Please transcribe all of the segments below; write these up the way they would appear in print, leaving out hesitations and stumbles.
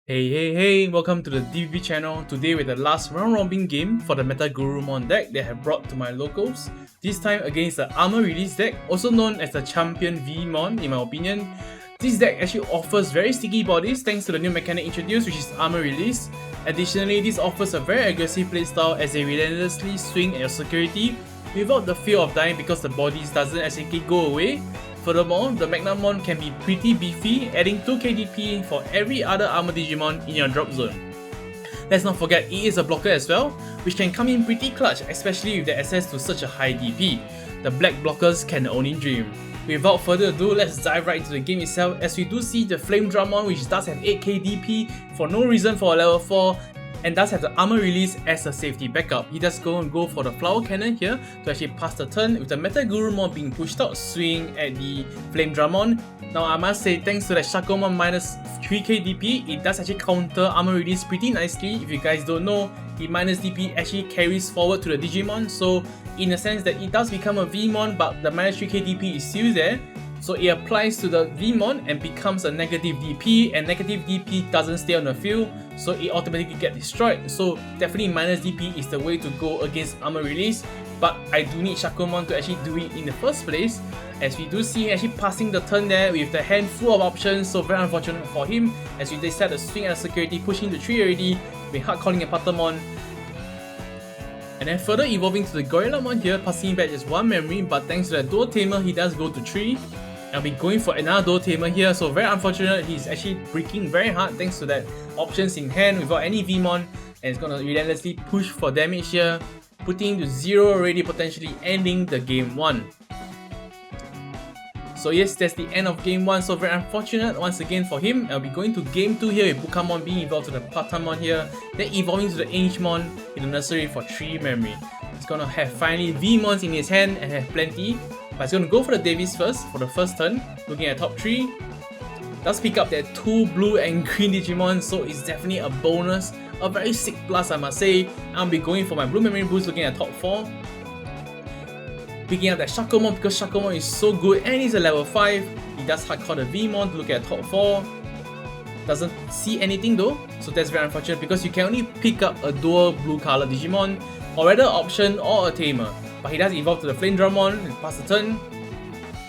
Hey, welcome to the DVB channel. Today with the last round robin game for the Metalgarurmon deck they have brought to my locals. This time against the Armor Release deck, also known as the Champion Veemon in my opinion. This deck actually offers very sticky bodies thanks to the new mechanic introduced, which is Armor Release. Additionally, this offers a very aggressive playstyle as they relentlessly swing at your security without the fear of dying because the bodies doesn't actually go away. Furthermore, the Magnamon can be pretty beefy, adding 2k DP for every other armor Digimon in your drop zone. Let's not forget it is a blocker as well, which can come in pretty clutch, especially with the access to such a high DP. The black blockers can only dream. Without further ado, let's dive right into the game itself, as we do see the Veemon, which does have 8k DP for no reason for a level 4, and does have the Armor Release as a safety backup. He does go for the Flower Cannon here to actually pass the turn, with the Metalgarurmon being pushed out, swing at the Veemon. Now I must say, thanks to that Shakomon minus 3k DP, it does actually counter Armor Release pretty nicely. If you guys don't know, the minus DP actually carries forward to the Digimon, so in a sense that it does become a Veemon, but the minus 3k DP is still there. So it applies to the Veemon and becomes a negative DP, and negative DP doesn't stay on the field, so it automatically gets destroyed. So definitely minus DP is the way to go against Armor Release, but I do need Shakomon to actually do it in the first place, as we do see actually passing the turn there with the hand full of options. So very unfortunate for him, as we decide to swing at the security, pushing the tree already, with hard calling a Patamon. And then further evolving to the Gorillamon here, passing back just one memory, but thanks to the Dual Tamer he does go to 3. I'll be going for another Dual Tamer here, so very unfortunate, he's actually breaking very hard thanks to that options in hand without any Veemon, and it's gonna relentlessly push for damage here, putting him to 0 already, potentially ending the game 1. So yes, that's the end of game 1, so very unfortunate once again for him. I'll be going to game 2 here with Bukamon being evolved to the Patamon here, then evolving to the Angemon in the nursery for 3 memory. It's gonna have finally Veemons in his hand and have plenty. But it's going to go for the Davies first, for the first turn, looking at top 3. Does pick up that 2 blue and green Digimon, so it's definitely a bonus. A very sick plus, I must say. I'll be going for my blue memory boost, looking at top 4. Picking up that Shakomon because Shakomon is so good and he's a level 5. He does hardcore the Veemon to look at top 4. Doesn't see anything though, so that's very unfortunate because you can only pick up a dual blue color Digimon, or rather option or a Tamer. But he does evolve to the Veemon and pass the turn.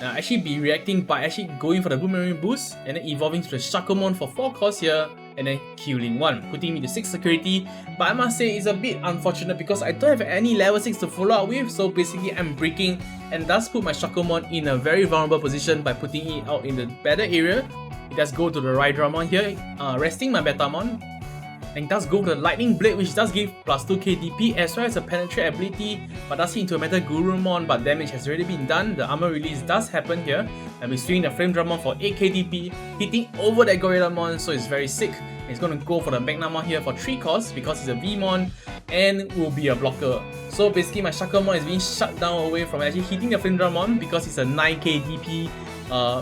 Actually be reacting by actually going for the blue memory boost and then evolving to the Shakomon for 4 cost here, and then killing 1, putting me to 6 security. But I must say it's a bit unfortunate because I don't have any level 6 to follow up with, so basically I'm breaking and thus put my Shakomon in a very vulnerable position by putting it out in the better area. It does go to the Rydramon here, resting my Betamon. And does go for the Lightning Blade, which does give plus 2k DP as well as a penetrate ability, but does hit into a Metalgarurmon, but damage has already been done. The Armor Release does happen here, and we swing the Veemon for 8k DP, hitting over that Gorillamon, so it's very sick. It's going to go for the Magnamon here for 3 costs because it's a Veemon and will be a blocker. So basically my Shakomon is being shut down away from actually hitting the Veemon because it's a 9k DP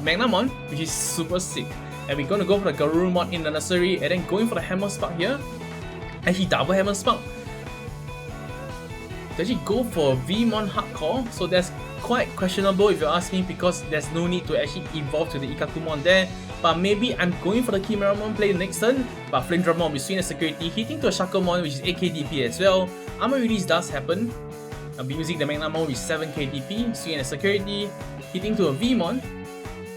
Magnamon, which is super sick. And we're going to go for the Garurumon in the nursery, and then going for the Hammer Spark here. And he double Hammer Spark. To actually go for Veemon Hardcore, so that's quite questionable if you ask me, because there's no need to actually evolve to the Ikakumon there. But maybe I'm going for the Chimeramon play the next turn, but Veemon will swing the security, hitting to a Shakomon which is 8k DP as well. Armor Release does happen. I'll be using the Magnamon with 7k DP, swinging the security, hitting to a Veemon.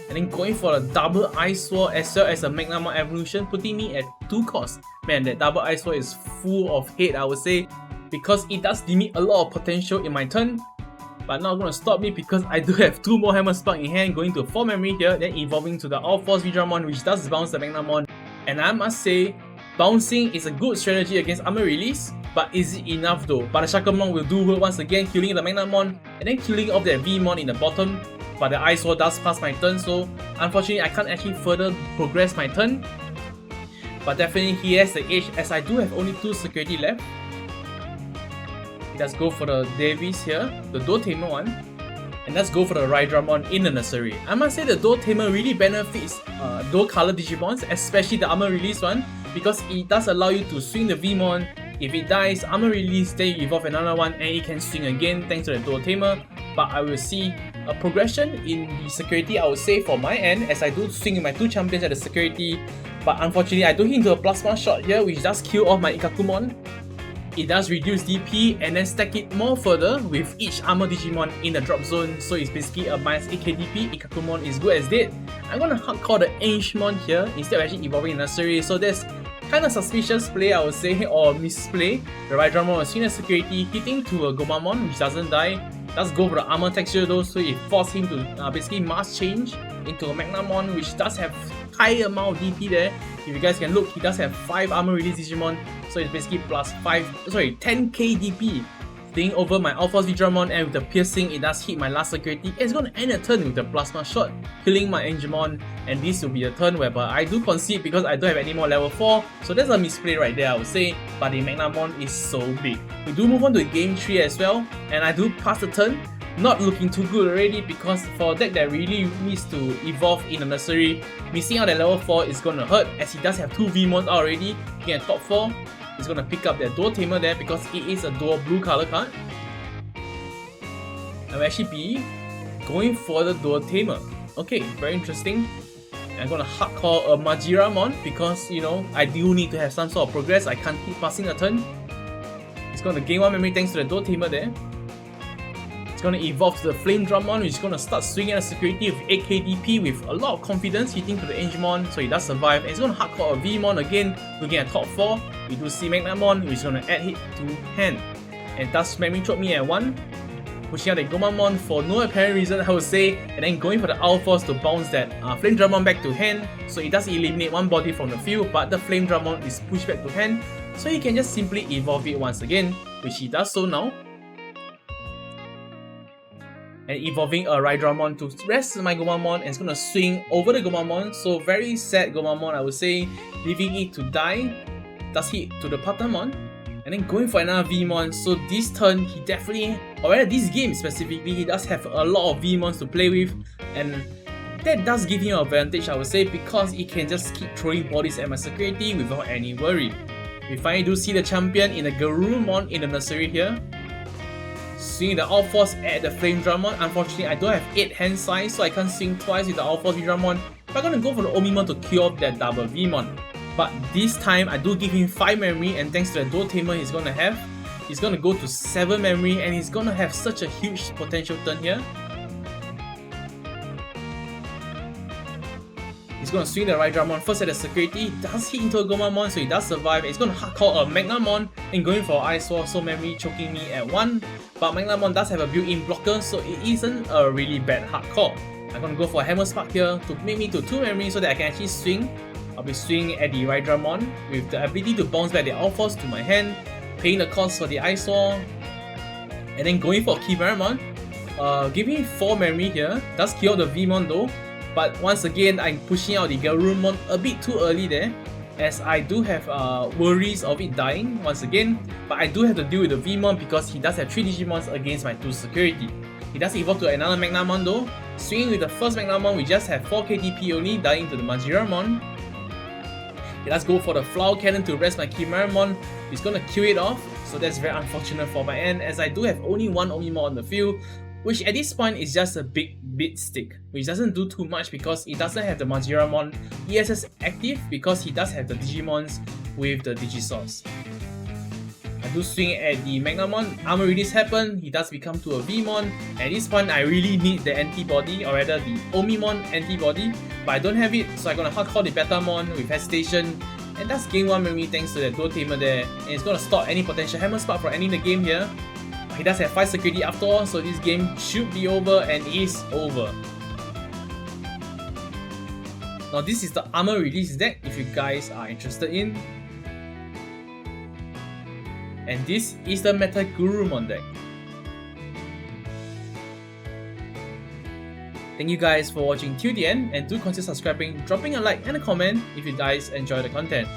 And then going for a double Ice Sword as well as a Magnamon evolution, putting me at 2 costs. Man, that double Ice Sword is full of hate, I would say, because it does give me a lot of potential in my turn. But not going to stop me because I do have 2 more Hammer Spark in hand, going to 4 memory here, then evolving to the All Force Veemon, which does bounce the Magnamon. And I must say, bouncing is a good strategy against Armor Release, but is it enough though? But the Shakomon will do work once again, killing the Magnamon, and then killing off that Veemon in the bottom. But the Ice Sword does pass my turn, so unfortunately I can't actually further progress my turn. But definitely he has the edge, as I do have only 2 security left. Let's go for the Davies here, the Dual Tamer one. And let's go for the Rydramon in the nursery. I must say the Dual Tamer really benefits dual color Digimons, especially the Armor Release one, because it does allow you to swing the Veemon. If it dies, Armor Release, then you evolve another one and it can swing again thanks to the Dual Tamer. But I will see a progression in the security, I would say, for my end, as I do swing my 2 champions at the security. But unfortunately, I do hit into a +1 shot here, which does kill off my Ikakumon. It does reduce DP and then stack it more further with each armor Digimon in the drop zone, so it's basically a -8k DP. Ikakumon is good as dead. I'm gonna hardcore the Angemon here instead of actually evolving in Nursery, so that's kind of suspicious play, I would say, or misplay. The Rydramon was seen as security, hitting to a Gomamon which doesn't die. Does go for the armor texture though, so it forced him to basically mass change into a Magnamon, which does have high amount of DP there. If you guys can look, he does have 5 armor release Digimon, so it's basically +10k DP. Staying over my Alpha Veemon, and with the piercing, it does hit my last security. It's gonna end a turn with the plasma shot, killing my Angemon, and this will be a turn whereby I do concede because I don't have any more level 4, so that's a misplay right there, I would say, but the Magnamon is so big. We do move on to game 3 as well, and I do pass the turn. Not looking too good already, because for a deck that really needs to evolve in the Nursery, missing out at level 4 is gonna hurt, as he does have 2 Veemons already. He can top 4. He's gonna pick up that Dual Tamer there because it is a dual blue color card. I will actually be going for the Dual Tamer. Okay, very interesting. I'm gonna hardcore a Majiramon because, you know, I do need to have some sort of progress. I can't keep passing a turn. It's gonna gain 1 memory thanks to the Dual Tamer there. It's gonna evolve to the Flame Drummon, which is gonna start swinging at security with 8k DP with a lot of confidence, hitting to the Angemon, so he does survive. And it's gonna hardcore a Veemon again, looking at top 4. We do see Magnamon, which is gonna add hit to hand. And thus memory choke me at 1. Pushing out the Gomamon for no apparent reason, I would say, and then going for the Alphas to bounce that Flame Drummon back to hand. So it does eliminate 1 body from the field, but the Flame Drummon is pushed back to hand, so he can just simply evolve it once again, which he does so now. And evolving a Rydramon to rest my Gomamon, and it's gonna swing over the Gomamon, so very sad Gomamon, I would say, leaving it to die. Does hit to the Patamon, and then going for another Veemon. So this turn, he definitely, or rather this game specifically, he does have a lot of Veemons to play with, and that does give him an advantage, I would say, because he can just keep throwing bodies at my security without any worry. We finally do see the champion in the Garurumon in the Nursery here. Swinging the All-Force at the Flame Drummon. Unfortunately, I don't have 8 hand size, so I can't swing twice with the All-Force Drummon. But I'm gonna go for the Omimon to kill off that double Veemon. But this time, I do give him 5 memory, and thanks to the Dual Tamer he's gonna have, he's gonna go to 7 memory, and he's gonna have such a huge potential turn here. He's gonna swing the Rydramon first at the security, does hit into a Gomamon, so he does survive. He's gonna hardcore a Magnamon and going for Ice Wall, so memory choking me at 1. But Magnamon does have a built-in blocker, so it isn't a really bad hardcore. I'm gonna go for a Hammer Spark here to make me to 2 memory so that I can actually swing. I'll be swinging at the Rydramon with the ability to bounce back the Alphas to my hand, paying the cost for the Ice Wall, and then going for Chimeramon. Giving 4 memory here, does kill the Veemon though. But once again, I'm pushing out the Garurumon a bit too early there, as I do have worries of it dying once again. But I do have to deal with the Veemon because he does have 3 Digimons against my 2 security. He does evolve to another Magnamon though. Swinging with the first Magnamon, we just have 4k DP only, dying to the Majiramon. He does go for the Flower Cannon to rest my Chimeramon. He's gonna kill it off, so that's very unfortunate for my end, as I do have only 1 Omimon on the field, which at this point is just a big bit stick, which doesn't do too much because it doesn't have the Majiramon ESS active, because he does have the Digimons with the Digisource. I do swing at the Magnamon, armor release happen, he does become to a Veemon. At this point, I really need the antibody, or rather the Omimon antibody, but I don't have it, so I'm gonna hardcore the Betamon with hesitation, and that's gain 1 memory thanks to the Dual Tamer there, and it's gonna stop any potential Hammer Spark from ending the game here. He does have 5 security after all, so this game should be over, and is over. Now this is the armor release deck if you guys are interested in. And this is the Metalgarurmon deck. Thank you guys for watching till the end, and do consider subscribing, dropping a like and a comment if you guys enjoy the content.